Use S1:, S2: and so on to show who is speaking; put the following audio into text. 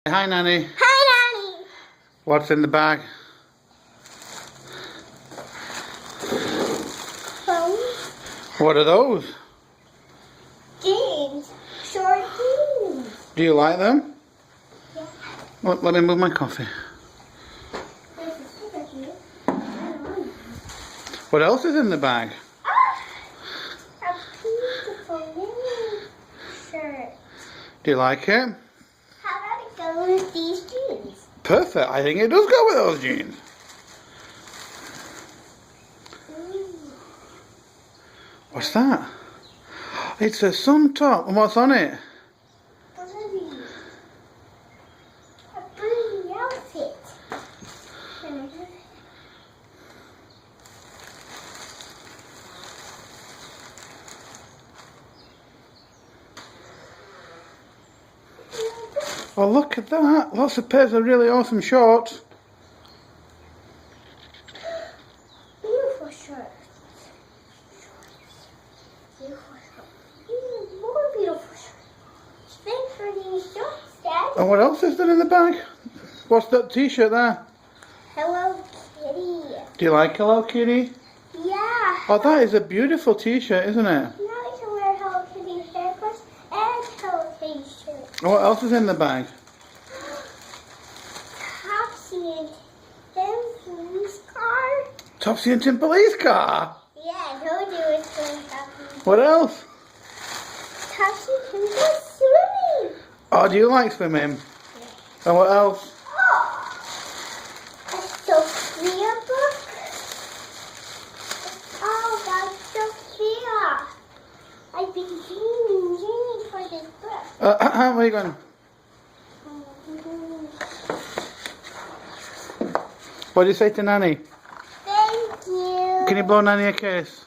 S1: Hi, Nanny.
S2: Hi, Nanny.
S1: What's in the bag? What are those?
S2: Jeans. Short jeans.
S1: Do you like them?
S2: Yeah.
S1: Let me move my coffee.
S2: There's a sticker here.
S1: What else is in the bag?
S2: A beautiful mini shirt.
S1: Do you like it?
S2: How about it go with these jeans?
S1: Perfect. I think it does go with those jeans. What's that? It's a sun top. And what's on it?
S2: What are these? A pretty outfit.
S1: Oh, look at that. Lots of pairs of really awesome shorts.
S2: Beautiful shorts. More beautiful shorts. Thanks for these shorts, Dad.
S1: And what else is there in the bag? What's that t-shirt there?
S2: Hello Kitty.
S1: Do you like Hello Kitty?
S2: Yeah.
S1: Oh, that is a beautiful t-shirt, isn't it?
S2: Now I can wear Hello Kitty haircuts and Hello Kitty shirts.
S1: And what else is in the bag?
S2: Topsy and Tim police car.
S1: Topsy and Tim police car?
S2: Yeah, I told you it's going Topsy.
S1: What else?
S2: Topsy and Tim go swimming.
S1: Oh, do you like swimming? And what else?
S2: A Sophia book. Oh, that's Sophia. I've been dreaming for this book.
S1: Where are you going? What do you say to Nanny?
S2: Thank you.
S1: Can you blow Nanny a kiss?